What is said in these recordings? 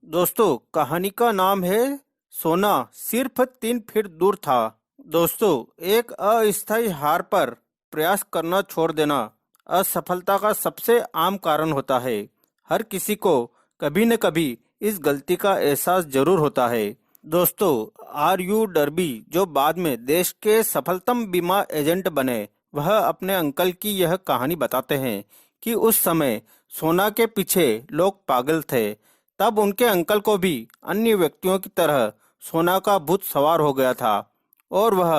दोस्तों, कहानी का नाम है सोना सिर्फ 3 फीट दूर था। दोस्तों, एक अस्थायी हार पर प्रयास करना छोड़ देना असफलता का सबसे आम कारण होता है। हर किसी को कभी न कभी इस गलती का एहसास जरूर होता है। दोस्तों, आर यू डर्बी, जो बाद में देश के सफलतम बीमा एजेंट बने, वह अपने अंकल की यह कहानी बताते हैं कि उस समय सोना के पीछे लोग पागल थे। तब उनके अंकल को भी अन्य व्यक्तियों की तरह सोना का भूत सवार हो गया था और वह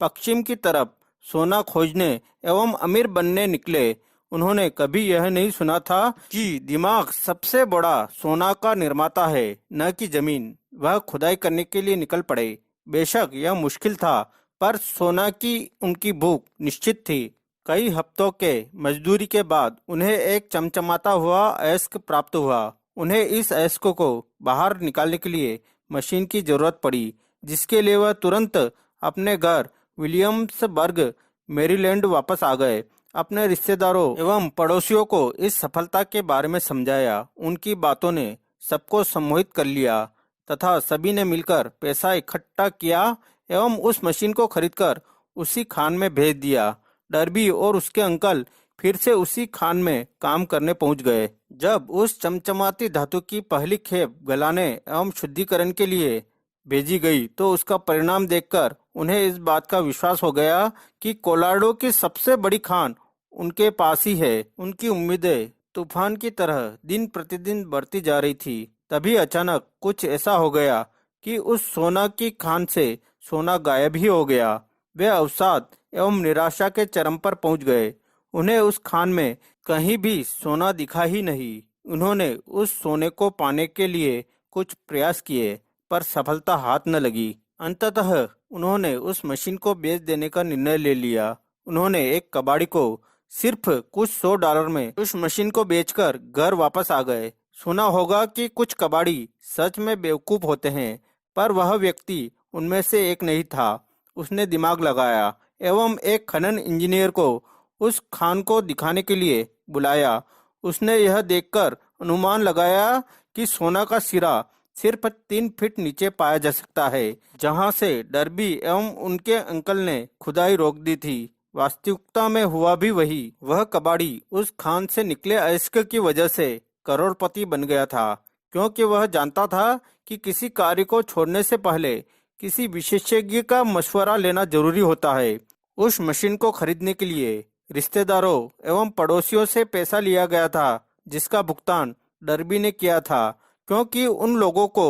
पश्चिम की तरफ सोना खोजने एवं अमीर बनने निकले। उन्होंने कभी यह नहीं सुना था कि दिमाग सबसे बड़ा सोना का निर्माता है, न कि जमीन। वह खुदाई करने के लिए निकल पड़े। बेशक यह मुश्किल था, पर सोना की उनकी भूख निश्चित थी। कई हफ्तों के मजदूरी के बाद उन्हें एक चमचमाता हुआ अयस्क प्राप्त हुआ। उन्हें इस अयस्क को बाहर निकालने के लिए मशीन की जरूरत पड़ी, जिसके लिए वह तुरंत अपने घर विलियम्सबर्ग, मैरीलैंड वापस आ गए। अपने रिश्तेदारों एवं पड़ोसियों को इस सफलता के बारे में समझाया। उनकी बातों ने सबको सम्मोहित कर लिया तथा सभी ने मिलकर पैसा इकट्ठा किया एवं उस मशीन को खरीदकर उसी खान में भेज दिया। डर्बी और उसके अंकल फिर से उसी खान में काम करने पहुंच गए। जब उस चमचमाती धातु की पहली खेप गलाने एवं शुद्धिकरण के लिए भेजी गई तो उसका परिणाम देखकर उन्हें इस बात का विश्वास हो गया कि कोलोराडो की सबसे बड़ी खान उनके पास ही है। उनकी उम्मीदें तूफान की तरह दिन प्रतिदिन बढ़ती जा रही थी। तभी अचानक कुछ ऐसा हो गया कि उस सोना की खान से सोना गायब ही हो गया। वे अवसाद एवं निराशा के चरम पर पहुंच गए। उन्हें उस खान में कहीं भी सोना दिखा ही नहीं। उन्होंने उस सोने को पाने के लिए कुछ प्रयास किए, पर सफलता हाथ न लगी। अंततः उन्होंने उस मशीन को बेच देने का निर्णय ले लिया। उन्होंने एक कबाड़ी को सिर्फ कुछ $100 में उस मशीन को बेचकर घर वापस आ गए। सुना होगा कि कुछ कबाड़ी सच में बेवकूफ होते हैं, पर वह व्यक्ति उनमें से एक नहीं था। उसने दिमाग लगाया एवं एक खनन इंजीनियर को उस खान को दिखाने के लिए बुलाया। उसने यह देखकर अनुमान लगाया कि सोना का सिरा सिर्फ 3 फीट नीचे पाया जा सकता है, जहां से डर्बी एवं उनके अंकल ने खुदाई रोक दी थी। वास्तविकता में हुआ भी वही। वह कबाड़ी उस खान से निकले अयस्क की वजह से करोड़पति बन गया था, क्योंकि वह जानता था कि किसी कार्य को छोड़ने से पहले किसी विशेषज्ञ का मशवरा लेना जरूरी होता है। उस मशीन को खरीदने के लिए रिश्तेदारों एवं पड़ोसियों से पैसा लिया गया था, जिसका भुगतान डर्बी ने किया था, क्योंकि उन लोगों को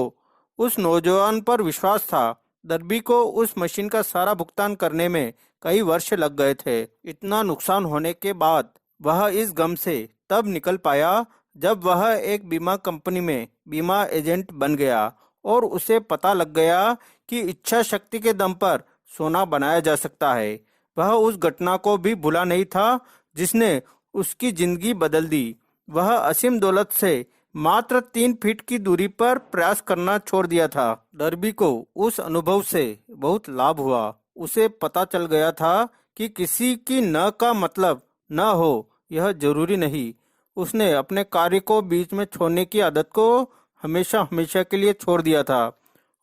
उस नौजवान पर विश्वास था। डर्बी को उस मशीन का सारा भुगतान करने में कई वर्ष लग गए थे। इतना नुकसान होने के बाद वह इस गम से तब निकल पाया जब वह एक बीमा कंपनी में बीमा एजेंट बन गया और उसे पता लग गया कि इच्छा शक्ति के दम पर सोना बनाया जा सकता है। वह उस घटना को भी भूला नहीं था जिसने उसकी जिंदगी बदल दी। वह असीम दौलत से मात्र 3 फीट की दूरी पर प्रयास करना छोड़ दिया था। डर्बी को उस अनुभव से बहुत लाभ हुआ। उसे पता चल गया था कि किसी की न का मतलब न हो, यह जरूरी नहीं। उसने अपने कार्य को बीच में छोड़ने की आदत को हमेशा हमेशा के लिए छोड़ दिया था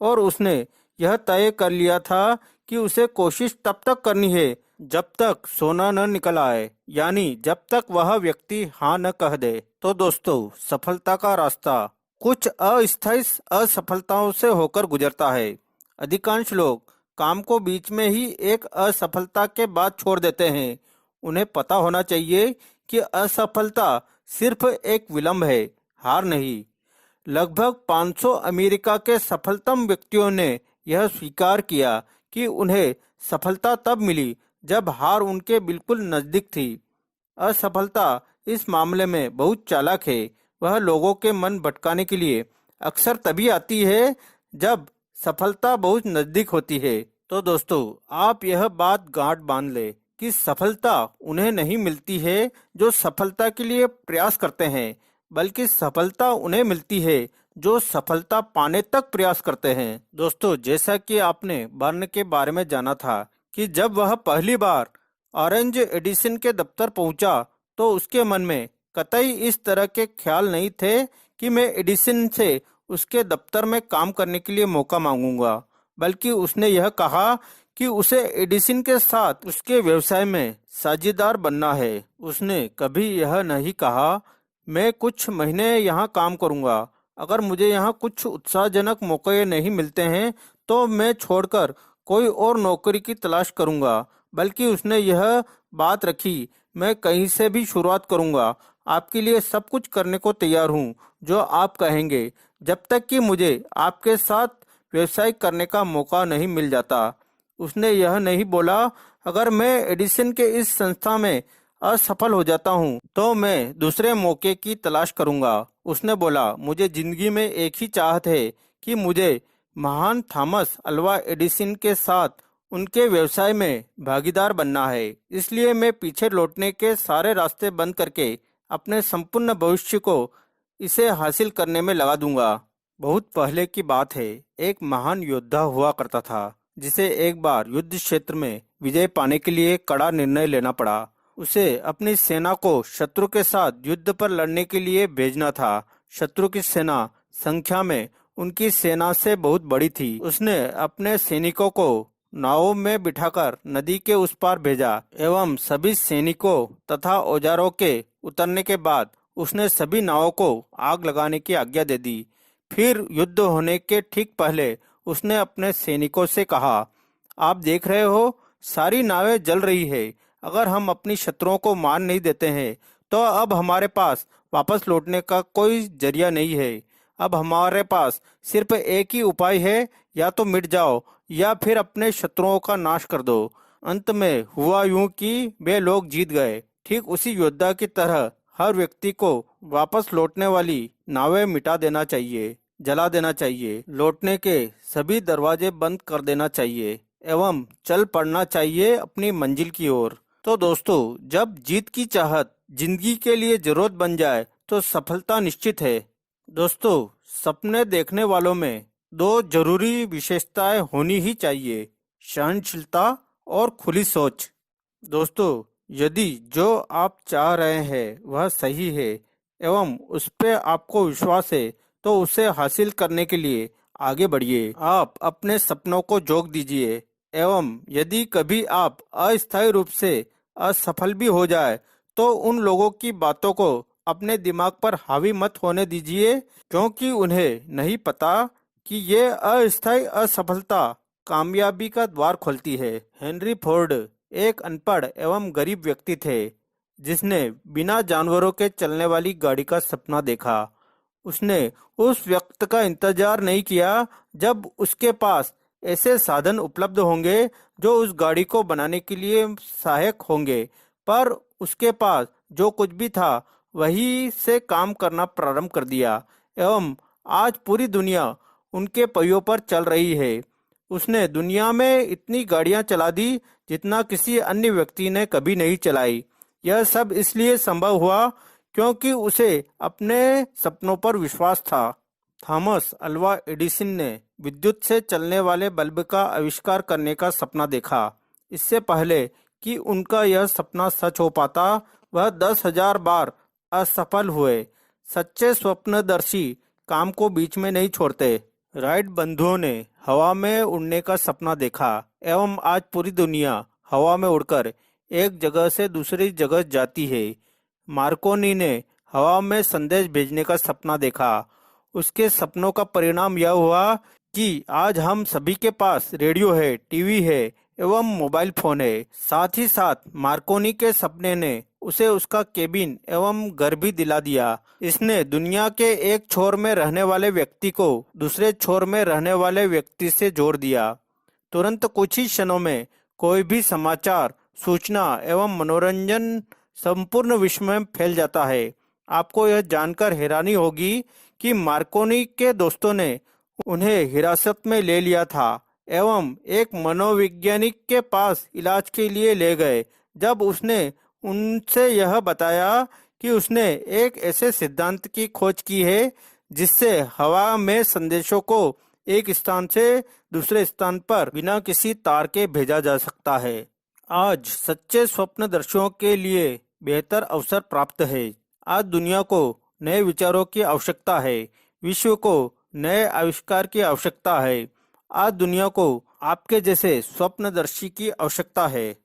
और उसने यह तय कर लिया था कि उसे कोशिश तब तक करनी है जब तक सोना न निकल आए, यानी जब तक वह व्यक्ति हाँ न कह दे। तो दोस्तों, सफलता का रास्ता कुछ अस्थायी असफलताओं से होकर गुजरता है। अधिकांश लोग काम को बीच में ही एक असफलता के बाद छोड़ देते हैं। उन्हें पता होना चाहिए कि असफलता सिर्फ एक विलंब है, हार नहीं। लगभग 500 अमेरिका के सफलतम व्यक्तियों ने यह स्वीकार किया कि उन्हें सफलता तब मिली जब हार उनके बिल्कुल नजदीक थी। असफलता इस मामले में बहुत चालाक है। वह लोगों के मन भटकाने के लिए अक्सर तभी आती है जब सफलता बहुत नजदीक होती है। तो दोस्तों, आप यह बात गांठ बांध ले कि सफलता उन्हें नहीं मिलती है जो सफलता के लिए प्रयास करते हैं, बल्कि सफलता उन्हें मिलती है जो सफलता पाने तक प्रयास करते हैं। दोस्तों, जैसा कि आपने बर्न के बारे में जाना था कि जब वह पहली बार ऑरेंज एडिसन के दफ्तर पहुंचा तो उसके मन में कतई इस तरह के ख्याल नहीं थे कि मैं एडिसन से उसके दफ्तर में काम करने के लिए मौका मांगूंगा, बल्कि उसने यह कहा कि उसे एडिसन के साथ उसके व्यवसाय में साझेदार बनना है। उसने कभी यह नहीं कहा, मैं कुछ महीने यहाँ काम करूँगा, अगर मुझे यहाँ कुछ उत्साहजनक मौके नहीं मिलते हैं तो मैं छोड़कर कोई और नौकरी की तलाश करूँगा। बल्कि उसने यह बात रखी, मैं कहीं से भी शुरुआत करूँगा, आपके लिए सब कुछ करने को तैयार हूँ जो आप कहेंगे, जब तक कि मुझे आपके साथ व्यवसाय करने का मौका नहीं मिल जाता। उसने यह नहीं बोला, अगर मैं एडिसन के इस संस्था में असफल हो जाता हूँ तो मैं दूसरे मौके की तलाश करूंगा। उसने बोला, मुझे जिंदगी में एक ही चाहत है कि मुझे महान थॉमस अल्वा एडिसन के साथ उनके व्यवसाय में भागीदार बनना है। इसलिए मैं पीछे लौटने के सारे रास्ते बंद करके अपने संपूर्ण भविष्य को इसे हासिल करने में लगा दूंगा। बहुत पहले की बात है, एक महान योद्धा हुआ करता था जिसे एक बार युद्ध क्षेत्र में विजय पाने के लिए कड़ा निर्णय लेना पड़ा। उसे अपनी सेना को शत्रु के साथ युद्ध पर लड़ने के लिए भेजना था। शत्रु की सेना संख्या में उनकी सेना से बहुत बड़ी थी। उसने अपने सैनिकों को नावों में बिठाकर नदी के उस पार भेजा एवं सभी सैनिकों तथा औजारों के उतरने के बाद उसने सभी नावों को आग लगाने की आज्ञा दे दी। फिर युद्ध होने के ठीक पहले उसने अपने सैनिकों से कहा, आप देख रहे हो सारी नावें जल रही है। अगर हम अपनी शत्रुओं को मार नहीं देते हैं तो अब हमारे पास वापस लौटने का कोई जरिया नहीं है। अब हमारे पास सिर्फ एक ही उपाय है, या तो मिट जाओ या फिर अपने शत्रुओं का नाश कर दो। अंत में हुआ यूं कि वे लोग जीत गए। ठीक उसी योद्धा की तरह हर व्यक्ति को वापस लौटने वाली नावें मिटा देना चाहिए, जला देना चाहिए, लौटने के सभी दरवाजे बंद कर देना चाहिए एवं चल पड़ना चाहिए अपनी मंजिल की ओर। तो दोस्तों, जब जीत की चाहत जिंदगी के लिए जरूरत बन जाए तो सफलता निश्चित है। दोस्तों, सपने देखने वालों में दो जरूरी विशेषताएं होनी ही चाहिए, सहनशीलता और खुली सोच। दोस्तों, यदि जो आप चाह रहे हैं वह सही है एवं उस पे आपको विश्वास है तो उसे हासिल करने के लिए आगे बढ़िए। आप अपने सपनों को जोक दीजिए एवं यदि कभी आप अस्थायी रूप से असफल भी हो जाए तो उन लोगों की बातों को अपने दिमाग पर हावी मत होने दीजिए, क्योंकि उन्हें नहीं पता कि ये अस्थायी असफलता कामयाबी का द्वार खोलती है। हेनरी फोर्ड एक अनपढ़ एवं गरीब व्यक्ति थे जिसने बिना जानवरों के चलने वाली गाड़ी का सपना देखा। उसने उस वक्त का इंतजार नहीं किया जब उसके पास ऐसे साधन उपलब्ध होंगे जो उस गाड़ी को बनाने के लिए सहायक होंगे, पर उसके पास जो कुछ भी था वही से काम करना प्रारंभ कर दिया एवं आज पूरी दुनिया उनके पहियों पर चल रही है। उसने दुनिया में इतनी गाड़ियां चला दी जितना किसी अन्य व्यक्ति ने कभी नहीं चलाई। यह सब इसलिए संभव हुआ क्योंकि उसे अपने सपनों पर विश्वास था। थॉमस अल्वा एडिसन ने विद्युत से चलने वाले बल्ब का आविष्कार करने का सपना देखा। इससे पहले कि उनका यह सपना सच हो पाता, वह 10,000 बार असफल हुए। सच्चे स्वप्नदर्शी काम को बीच में नहीं छोड़ते। राइट बंधुओं ने हवा में उड़ने का सपना देखा एवं आज पूरी दुनिया हवा में उड़कर एक जगह से दूसरी जगह जाती है। मार्कोनी ने हवा में संदेश भेजने का सपना देखा। उसके सपनों का परिणाम यह हुआ कि आज हम सभी के पास रेडियो है, टीवी है एवं मोबाइल फोन है। साथ ही साथ मार्कोनी के सपने ने उसे उसका केबिन एवं घर भी दिला दिया। इसने दुनिया के एक छोर में रहने वाले व्यक्ति को दूसरे छोर में रहने वाले व्यक्ति से जोड़ दिया। तुरंत कुछ ही क्षणों में कोई भी समाचार, सूचना एवं मनोरंजन संपूर्ण विश्व में फैल जाता है। आपको यह जानकर हैरानी होगी कि मार्कोनी के दोस्तों ने उन्हें हिरासत में ले लिया था एवं एक मनोवैज्ञानिक के पास इलाज के लिए ले गए। जब उसने उनसे यह बताया कि उसने एक ऐसे सिद्धांत की खोज की है जिससे हवा में संदेशों को एक स्थान से दूसरे स्थान पर बिना किसी तार के भेजा जा सकता है। आज सच्चे स्वप्नदर्शियों के लिए बेहतर अवसर प्राप्त है। आज दुनिया को नए विचारों की आवश्यकता है। विश्व को नए आविष्कार की आवश्यकता है। आज दुनिया को आपके जैसे स्वप्नदर्शी की आवश्यकता है।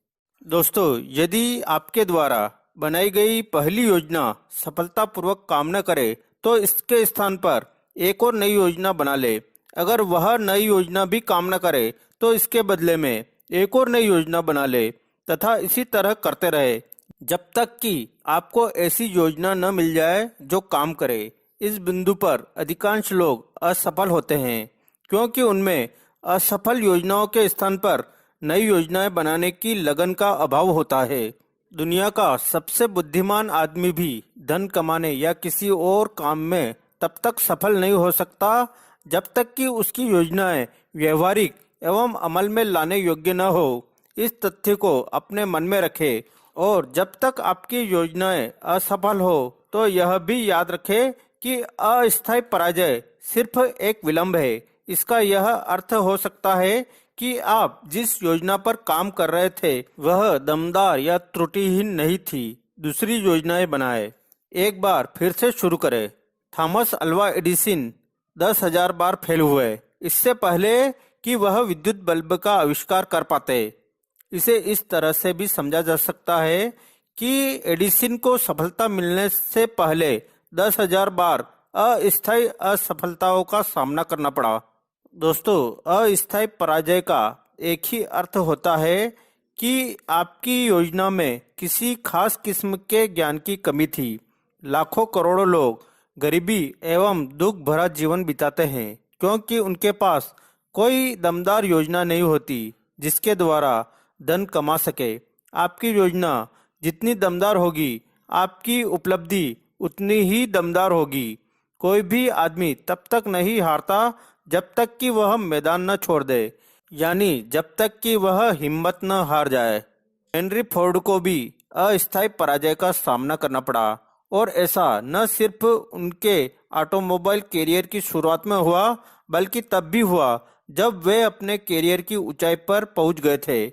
दोस्तों, यदि आपके द्वारा बनाई गई पहली योजना सफलतापूर्वक काम न करे, तो इसके स्थान पर एक और नई योजना बना ले। अगर वह नई योजना भी काम न करे, तो इसके बदले में एक और नई योजना बना ले तथा इसी तरह करते रहे जब तक कि आपको ऐसी योजना न मिल जाए जो काम करे। इस बिंदु पर अधिकांश लोग असफल होते हैं, क्योंकि उनमें असफल योजनाओं के स्थान पर नई योजनाएं बनाने की लगन का अभाव होता है। दुनिया का सबसे बुद्धिमान आदमी भी धन कमाने या किसी और काम में तब तक सफल नहीं हो सकता जब तक कि उसकी योजनाएं व्यवहारिक एवं अमल में लाने योग्य न हो। इस तथ्य को अपने मन में रखें और जब तक आपकी योजनाएं असफल हो तो यह भी याद रखें कि अस्थायी पराजय सिर्फ एक विलंब है। इसका यह अर्थ हो सकता है कि आप जिस योजना पर काम कर रहे थे वह दमदार या त्रुटिहीन नहीं थी। दूसरी योजनाएं बनाए, एक बार फिर से शुरू करें। थॉमस अल्वा एडिसन 10,000 बार फेल हुए इससे पहले कि वह विद्युत बल्ब का आविष्कार कर पाते। इसे इस तरह से भी समझा जा सकता है कि एडिसन को सफलता मिलने से पहले 10,000 बार अस्थायी असफलताओं का सामना करना पड़ा। दोस्तों, अस्थायी पराजय का एक ही अर्थ होता है कि आपकी योजना में किसी खास किस्म के ज्ञान की कमी थी। लाखों करोड़ों लोग गरीबी एवं दुख भरा जीवन बिताते हैं क्योंकि उनके पास कोई दमदार योजना नहीं होती जिसके द्वारा धन कमा सके। आपकी योजना जितनी दमदार होगी, आपकी उपलब्धि उतनी ही दमदार होगी। कोई भी आदमी तब तक नहीं हारता जब तक कि वह मैदान न छोड़ दे, यानी जब तक कि वह हिम्मत न हार जाए। हेनरी फोर्ड को भी अस्थायी पराजय का सामना करना पड़ा और ऐसा न सिर्फ उनके ऑटोमोबाइल कैरियर की शुरुआत में हुआ, बल्कि तब भी हुआ जब वे अपने कैरियर की ऊंचाई पर पहुंच गए थे।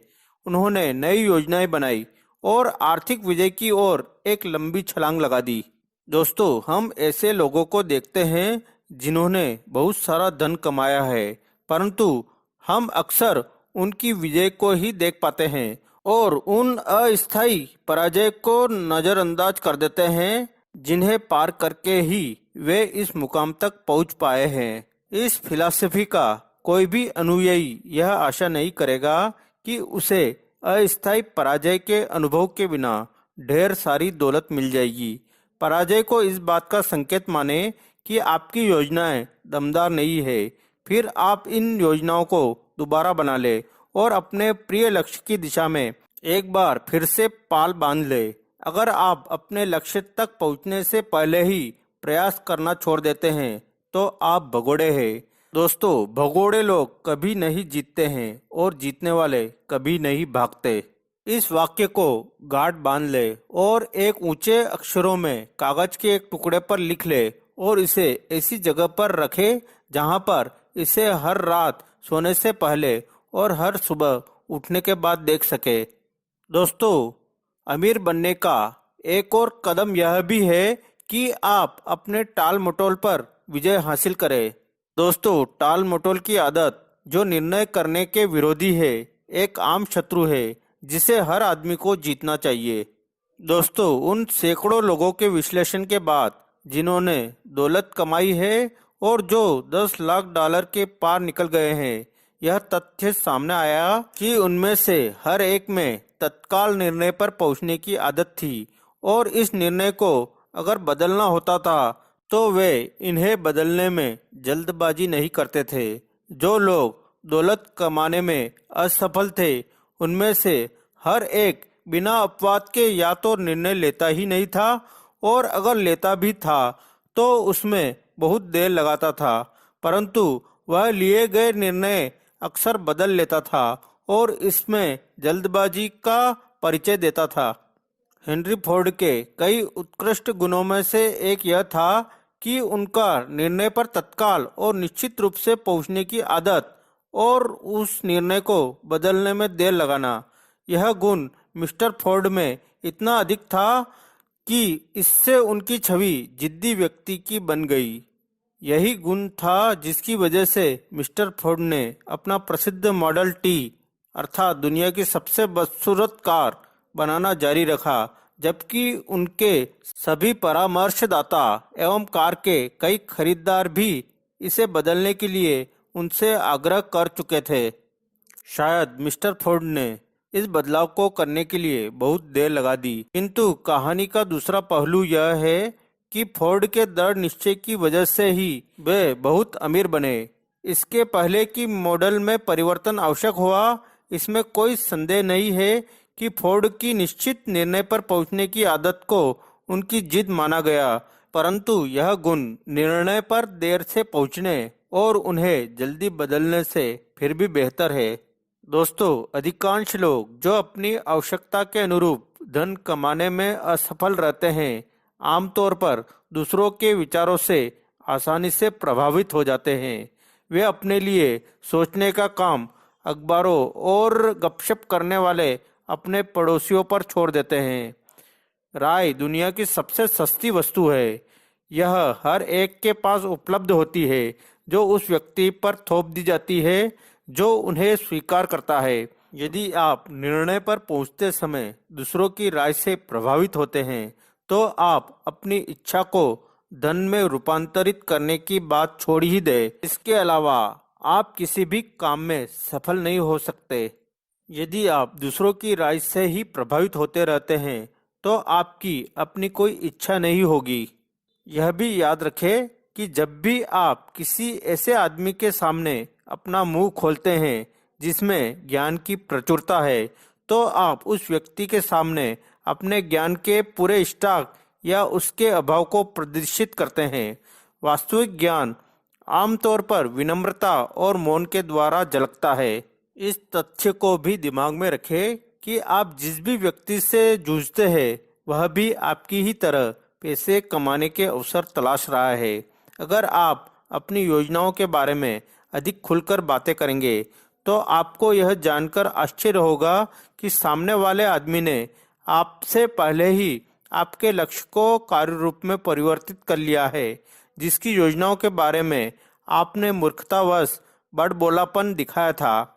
उन्होंने नई योजनाएं बनाई और आर्थिक विजय की ओर एक लंबी छलांग लगा दी। दोस्तों, हम ऐसे लोगों को देखते हैं जिन्होंने बहुत सारा धन कमाया है, परंतु हम अक्सर उनकी विजय को ही देख पाते हैं और उन अस्थायी पराजय को नजरअंदाज कर देते हैं जिन्हें पार करके ही वे इस मुकाम तक पहुंच पाए हैं। इस फिलॉसफी का कोई भी अनुयायी यह आशा नहीं करेगा कि उसे अस्थायी पराजय के अनुभव के बिना ढेर सारी दौलत मिल जाएगी। पराजय को इस बात का संकेत माने कि आपकी योजनाएं दमदार नहीं है। फिर आप इन योजनाओं को दोबारा बना ले और अपने प्रिय लक्ष्य की दिशा में एक बार फिर से पाल बांध ले। अगर आप अपने लक्ष्य तक पहुंचने से पहले ही प्रयास करना छोड़ देते हैं तो आप भगोड़े हैं। दोस्तों, भगोड़े लोग कभी नहीं जीतते हैं और जीतने वाले कभी नहीं भागते। इस वाक्य को गांठ बांध ले और एक ऊंचे अक्षरों में कागज के एक टुकड़े पर लिख ले और इसे ऐसी जगह पर रखे जहां पर इसे हर रात सोने से पहले और हर सुबह उठने के बाद देख सके। दोस्तों, अमीर बनने का एक और कदम यह भी है कि आप अपने टाल मटोल पर विजय हासिल करें। दोस्तों, टाल मटोल की आदत जो निर्णय करने के विरोधी है, एक आम शत्रु है जिसे हर आदमी को जीतना चाहिए। दोस्तों, उन सैकड़ों लोगों के विश्लेषण के बाद जिन्होंने दौलत कमाई है और जो 10 लाख डॉलर के पार निकल गए हैं, यह तथ्य सामने आया कि उनमें से हर एक में तत्काल निर्णय पर पहुंचने की आदत थी और इस निर्णय को अगर बदलना होता था तो वे इन्हें बदलने में जल्दबाजी नहीं करते थे। जो लोग दौलत कमाने में असफल थे, उनमें से हर एक बिना अपवाद के या तो निर्णय लेता ही नहीं था और अगर लेता भी था तो उसमें बहुत देर लगाता था, परंतु वह लिए गए निर्णय अक्सर बदल लेता था और इसमें जल्दबाजी का परिचय देता था। हेनरी फोर्ड के कई उत्कृष्ट गुणों में से एक यह था कि उनका निर्णय पर तत्काल और निश्चित रूप से पहुंचने की आदत और उस निर्णय को बदलने में देर लगाना। यह गुण मिस्टर फोर्ड में इतना अधिक था कि इससे उनकी छवि जिद्दी व्यक्ति की बन गई। यही गुण था जिसकी वजह से मिस्टर फोर्ड ने अपना प्रसिद्ध मॉडल टी अर्थात दुनिया की सबसे बदसूरत कार बनाना जारी रखा, जबकि उनके सभी परामर्शदाता एवं कार के कई खरीदार भी इसे बदलने के लिए उनसे आग्रह कर चुके थे। शायद मिस्टर फोर्ड ने इस बदलाव को करने के लिए बहुत देर लगा दी, किंतु कहानी का दूसरा पहलू यह है कि फोर्ड के दृढ़ निश्चय की वजह से ही वे बहुत अमीर बने। इसके पहले कि मॉडल में परिवर्तन आवश्यक हुआ, इसमें कोई संदेह नहीं है कि फोर्ड की निश्चित निर्णय पर पहुंचने की आदत को उनकी जिद माना गया, परंतु यह गुण निर्णय पर देर से पहुंचने और उन्हें जल्दी बदलने से फिर भी बेहतर है। दोस्तों, अधिकांश लोग जो अपनी आवश्यकता के अनुरूप धन कमाने में असफल रहते हैं, आमतौर पर दूसरों के विचारों से आसानी से प्रभावित हो जाते हैं। वे अपने लिए सोचने का काम अखबारों और गपशप करने वाले अपने पड़ोसियों पर छोड़ देते हैं। राय दुनिया की सबसे सस्ती वस्तु है। यह हर एक के पास उपलब्ध होती है, जो उस व्यक्ति पर थोप दी जाती है जो उन्हें स्वीकार करता है। यदि आप निर्णय पर पहुंचते समय दूसरों की राय से प्रभावित होते हैं, तो आप अपनी इच्छा को धन में रूपांतरित करने की बात छोड़ ही दें। इसके अलावा आप किसी भी काम में सफल नहीं हो सकते। यदि आप दूसरों की राय से ही प्रभावित होते रहते हैं, तो आपकी अपनी कोई इच्छा नहीं होगी। यह भी याद रखें कि जब भी आप किसी ऐसे आदमी के सामने अपना मुंह खोलते हैं जिसमें ज्ञान की प्रचुरता है, तो आप उस व्यक्ति के सामने अपने ज्ञान के पूरे स्टॉक या उसके अभाव को प्रदर्शित करते हैं। वास्तविक ज्ञान आमतौर पर विनम्रता और मौन के द्वारा झलकता है। इस तथ्य को भी दिमाग में रखें कि आप जिस भी व्यक्ति से जूझते हैं, वह भी आपकी ही तरह पैसे कमाने के अवसर तलाश रहा है। अगर आप अपनी योजनाओं के बारे में अधिक खुलकर बातें करेंगे, तो आपको यह जानकर आश्चर्य होगा कि सामने वाले आदमी ने आपसे पहले ही आपके लक्ष्य को कार्य रूप में परिवर्तित कर लिया है, जिसकी योजनाओं के बारे में आपने मूर्खतावश बड़बोलापन दिखाया था।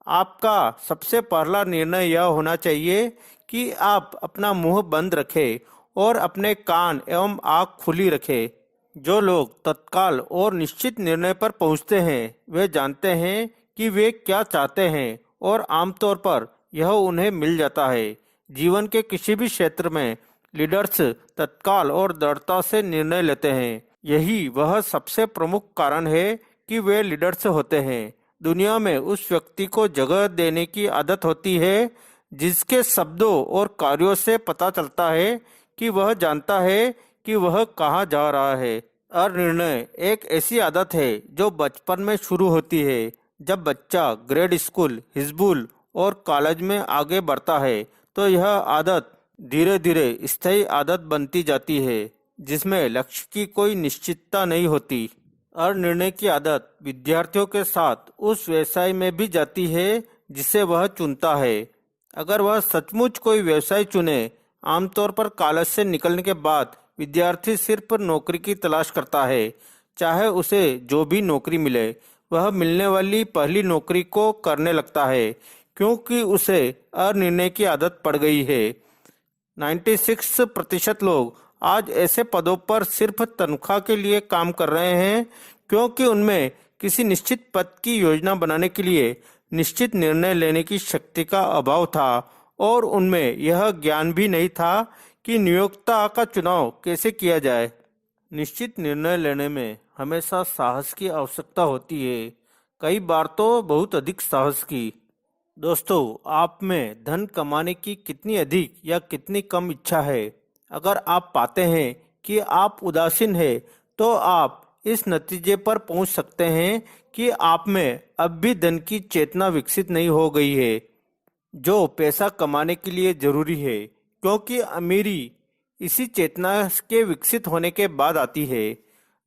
आपका सबसे पहला निर्णय यह होना चाहिए कि आप अपना मुंह बंद रखें और अपने कान एवं आँख खुली रखें। जो लोग तत्काल और निश्चित निर्णय पर पहुंचते हैं, वे जानते हैं कि वे क्या चाहते हैं और आमतौर पर यह उन्हें मिल जाता है। जीवन के किसी भी क्षेत्र में लीडर्स तत्काल और दृढ़ता से निर्णय लेते हैं। यही वह सबसे प्रमुख कारण है कि वे लीडर्स होते हैं। दुनिया में उस व्यक्ति को जगह देने की आदत होती है जिसके शब्दों और कार्यों से पता चलता है कि वह जानता है कि वह कहाँ जा रहा है। और निर्णय एक ऐसी आदत है जो बचपन में शुरू होती है। जब बच्चा ग्रेड स्कूल, हिजबुल और कॉलेज में आगे बढ़ता है, तो यह आदत धीरे धीरे स्थायी आदत बनती जाती है, जिसमें लक्ष्य की कोई निश्चितता नहीं होती। और निर्णय की आदत विद्यार्थियों के साथ उस व्यवसाय में भी जाती है जिसे वह चुनता है। अगर वह सचमुच कोई व्यवसाय चुने, आमतौर पर कॉलेज से निकलने के बाद विद्यार्थी सिर्फ नौकरी की तलाश करता है। चाहे उसे जो भी नौकरी मिले, वह मिलने वाली पहली नौकरी को करने लगता है, क्योंकि उसे अनिर्णय की आदत पड़ गई है। 96% लोग आज ऐसे पदों पर सिर्फ तनख्वाह के लिए काम कर रहे हैं, क्योंकि उनमें किसी निश्चित पद की योजना बनाने के लिए निश्चित निर्णय लेने की शक्ति का अभाव था, और उनमें यह ज्ञान भी नहीं था कि नियोक्ता का चुनाव कैसे किया जाए। निश्चित निर्णय लेने में हमेशा साहस की आवश्यकता होती है, कई बार तो बहुत अधिक साहस की। दोस्तों, आप में धन कमाने की कितनी अधिक या कितनी कम इच्छा है? अगर आप पाते हैं कि आप उदासीन हैं, तो आप इस नतीजे पर पहुंच सकते हैं कि आप में अब भी धन की चेतना विकसित नहीं हो गई है, जो पैसा कमाने के लिए जरूरी है, क्योंकि अमीरी इसी चेतना के विकसित होने के बाद आती है।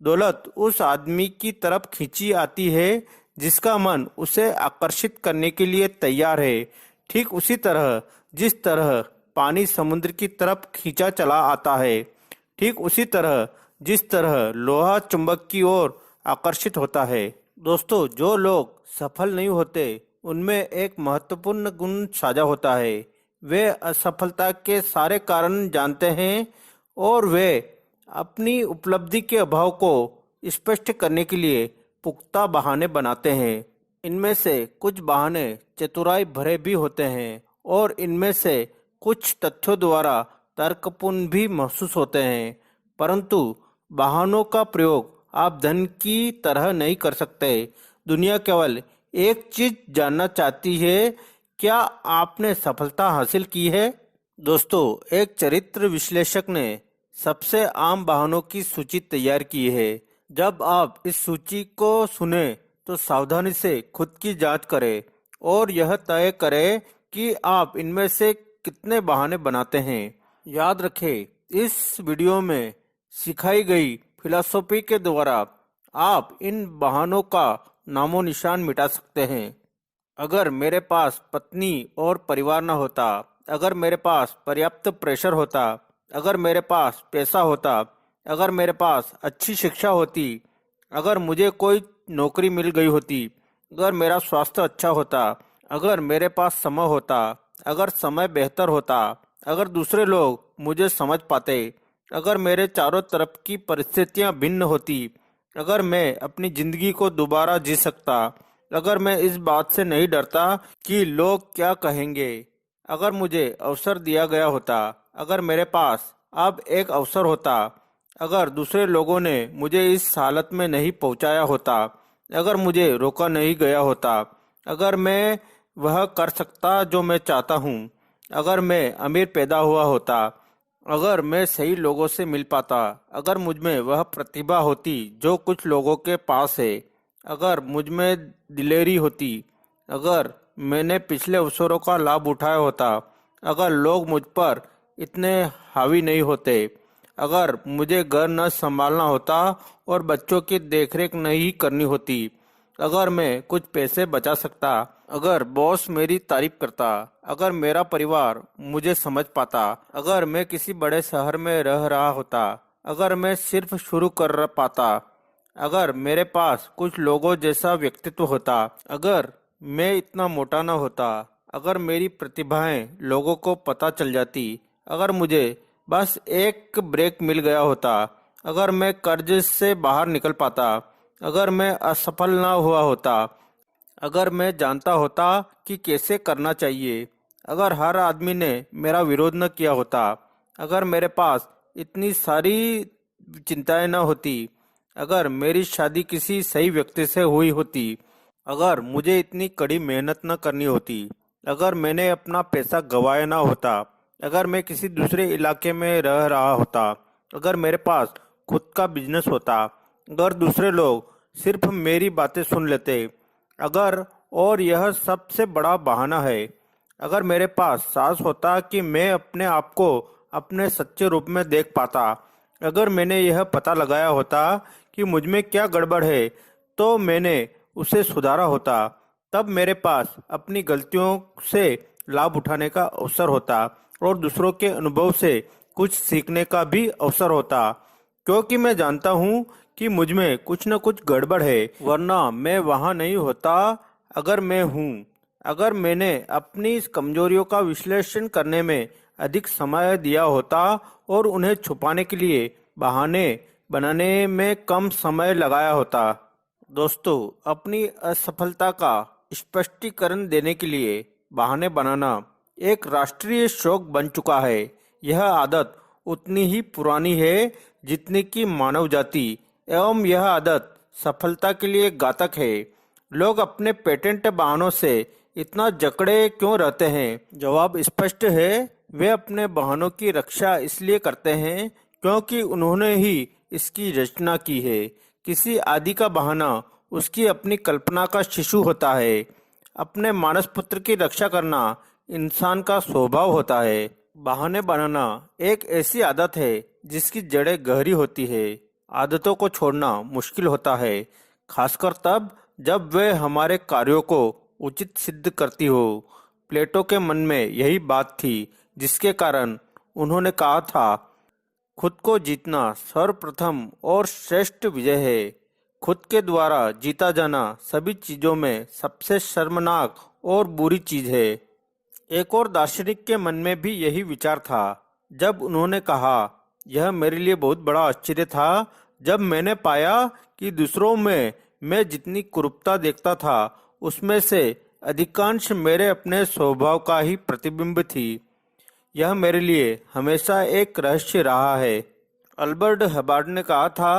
दौलत उस आदमी की तरफ खींची आती है जिसका मन उसे आकर्षित करने के लिए तैयार है, ठीक उसी तरह जिस तरह पानी समुद्र की तरफ खींचा चला आता है। ठीक उसी तरह जिस तरह लोहा चुंबक की ओर आकर्षित होता है। दोस्तों, जो लोग सफल नहीं होते उनमें एक महत्वपूर्ण गुण साझा होता है। वे असफलता के सारे कारण जानते हैं और वे अपनी उपलब्धि के अभाव को स्पष्ट करने के लिए पुख्ता बहाने बनाते हैं। इनमें से कुछ बहाने चतुराई भरे भी होते हैं और इनमें से कुछ तथ्यों द्वारा तर्कपूर्ण भी महसूस होते हैं। परंतु बहानों का प्रयोग आप धन की तरह नहीं कर सकते। दुनिया केवल एक चीज जानना चाहती है, क्या आपने सफलता हासिल की है? दोस्तों, एक चरित्र विश्लेषक ने सबसे आम बहानों की सूची तैयार की है। जब आप इस सूची को सुने तो सावधानी से खुद की जांच करें और यह तय करें कि आप इनमें से कितने बहाने बनाते हैं। याद रखें, इस वीडियो में सिखाई गई फिलॉसफी के द्वारा आप इन बहानों का नामो निशान मिटा सकते हैं। अगर मेरे पास पत्नी और परिवार न होता, अगर मेरे पास पर्याप्त प्रेशर होता, अगर मेरे पास पैसा होता, अगर मेरे पास अच्छी शिक्षा होती, अगर मुझे कोई नौकरी मिल गई होती, अगर मेरा स्वास्थ्य अच्छा होता, अगर मेरे पास समय होता, अगर समय बेहतर होता, अगर दूसरे लोग मुझे समझ पाते, अगर मेरे चारों तरफ की परिस्थितियां भिन्न होती, अगर मैं अपनी जिंदगी को दोबारा जी सकता, अगर मैं इस बात से नहीं डरता कि लोग क्या कहेंगे, अगर मुझे अवसर दिया गया होता, अगर मेरे पास अब एक अवसर होता, अगर दूसरे लोगों ने मुझे इस हालत में नहीं पहुंचाया होता, अगर मुझे रोका नहीं गया होता, अगर मैं वह कर सकता जो मैं चाहता हूँ, अगर मैं अमीर पैदा हुआ होता, अगर मैं सही लोगों से मिल पाता, अगर मुझ में वह प्रतिभा होती जो कुछ लोगों के पास है, अगर मुझ में दिलेरी होती, अगर मैंने पिछले अवसरों का लाभ उठाया होता, अगर लोग मुझ पर इतने हावी नहीं होते, अगर मुझे घर न संभालना होता और बच्चों की देखरेख नहीं करनी होती, अगर मैं कुछ पैसे बचा सकता, अगर बॉस मेरी तारीफ करता, अगर मेरा परिवार मुझे समझ पाता, अगर मैं किसी बड़े शहर में रह रहा होता, अगर मैं सिर्फ शुरू कर पाता, अगर मेरे पास कुछ लोगों जैसा व्यक्तित्व होता, अगर मैं इतना मोटा न होता, अगर मेरी प्रतिभाएं लोगों को पता चल जाती, अगर मुझे बस एक ब्रेक मिल गया होता, अगर मैं कर्ज से बाहर निकल पाता, अगर मैं असफल ना हुआ होता, अगर मैं जानता होता कि कैसे करना चाहिए, अगर हर आदमी ने मेरा विरोध न किया होता, अगर मेरे पास इतनी सारी चिंताएं न होती, अगर मेरी शादी किसी सही व्यक्ति से हुई होती, अगर मुझे इतनी कड़ी मेहनत न करनी होती, अगर मैंने अपना पैसा गंवाया ना होता, अगर मैं किसी दूसरे इलाके में रह रहा होता, अगर मेरे पास खुद का बिजनेस होता, अगर दूसरे लोग सिर्फ मेरी बातें सुन लेते, अगर, और यह सबसे बड़ा बहाना है, अगर मेरे पास साहस होता कि मैं अपने आप को अपने सच्चे रूप में देख पाता, अगर मैंने यह पता लगाया होता कि मुझ में क्या गड़बड़ है तो मैंने उसे सुधारा होता, तब मेरे पास अपनी गलतियों से लाभ उठाने का अवसर होता और दूसरों के अनुभव से कुछ सीखने का भी अवसर होता, क्योंकि मैं जानता हूँ कि मुझ में कुछ न कुछ गड़बड़ है, वरना मैं वहाँ नहीं होता। अगर मैं हूँ, अगर मैंने अपनी इस कमजोरियों का विश्लेषण करने में अधिक समय दिया होता और उन्हें छुपाने के लिए बहाने बनाने में कम समय लगाया होता। दोस्तों, अपनी असफलता का स्पष्टीकरण देने के लिए बहाने बनाना एक राष्ट्रीय शौक बन चुका है। यह आदत उतनी ही पुरानी है जितनी कि मानव जाति, एवं यह आदत सफलता के लिए घातक है। लोग अपने पेटेंट बहानों से इतना जकड़े क्यों रहते हैं? जवाब स्पष्ट है, वे अपने बहानों की रक्षा इसलिए करते हैं क्योंकि उन्होंने ही इसकी रचना की है। किसी आदि का बहाना उसकी अपनी कल्पना का शिशु होता है। अपने मानस पुत्र की रक्षा करना इंसान का स्वभाव होता है। बहाने बनाना एक ऐसी आदत है जिसकी जड़ें गहरी होती है। आदतों को छोड़ना मुश्किल होता है, खासकर तब जब वे हमारे कार्यों को उचित सिद्ध करती हो। प्लेटो के मन में यही बात थी, जिसके कारण उन्होंने कहा था, खुद को जीतना सर्वप्रथम और श्रेष्ठ विजय है। खुद के द्वारा जीता जाना सभी चीजों में सबसे शर्मनाक और बुरी चीज है। एक और दार्शनिक के मन में भी यही विचार था। जब उन्होंने कहा, यह मेरे लिए बहुत बड़ा आश्चर्य था जब मैंने पाया कि दूसरों में मैं जितनी कुरूपता देखता था उसमें से अधिकांश मेरे अपने स्वभाव का ही प्रतिबिंब थी। यह मेरे लिए हमेशा एक रहस्य रहा है। अल्बर्ट हबार्ड ने कहा था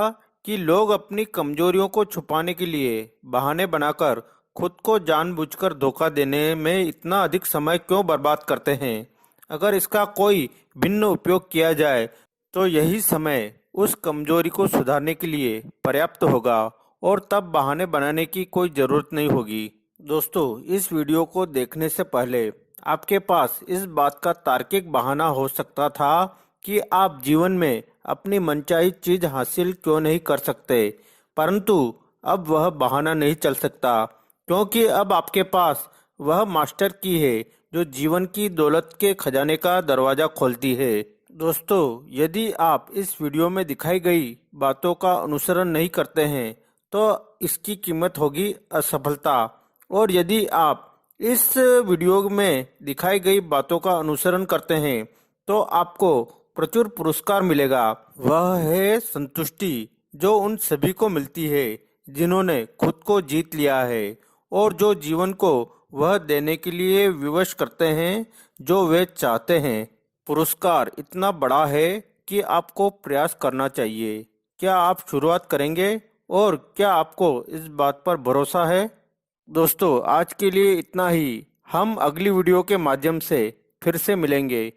कि लोग अपनी कमजोरियों को छुपाने के लिए बहाने बनाकर खुद को जानबूझकर धोखा देने में इतना अधिक समय क्यों बर्बाद करते हैं। अगर इसका कोई भिन्न उपयोग किया जाए तो यही समय उस कमजोरी को सुधारने के लिए पर्याप्त होगा और तब बहाने बनाने की कोई जरूरत नहीं होगी। दोस्तों, इस वीडियो को देखने से पहले आपके पास इस बात का तार्किक बहाना हो सकता था कि आप जीवन में अपनी मनचाही चीज हासिल क्यों नहीं कर सकते, परंतु अब वह बहाना नहीं चल सकता, क्योंकि अब आपके पास वह मास्टर की है जो जीवन की दौलत के खजाने का दरवाजा खोलती है। दोस्तों, यदि आप इस वीडियो में दिखाई गई बातों का अनुसरण नहीं करते हैं तो इसकी कीमत होगी असफलता, और यदि आप इस वीडियो में दिखाई गई बातों का अनुसरण करते हैं तो आपको प्रचुर पुरस्कार मिलेगा। वह है संतुष्टि, जो उन सभी को मिलती है जिन्होंने खुद को जीत लिया है और जो जीवन को वह देने के लिए विवश करते हैं जो वे चाहते हैं। पुरस्कार इतना बड़ा है कि आपको प्रयास करना चाहिए। क्या आप शुरुआत करेंगे और क्या आपको इस बात पर भरोसा है? दोस्तों, आज के लिए इतना ही। हम अगली वीडियो के माध्यम से फिर से मिलेंगे।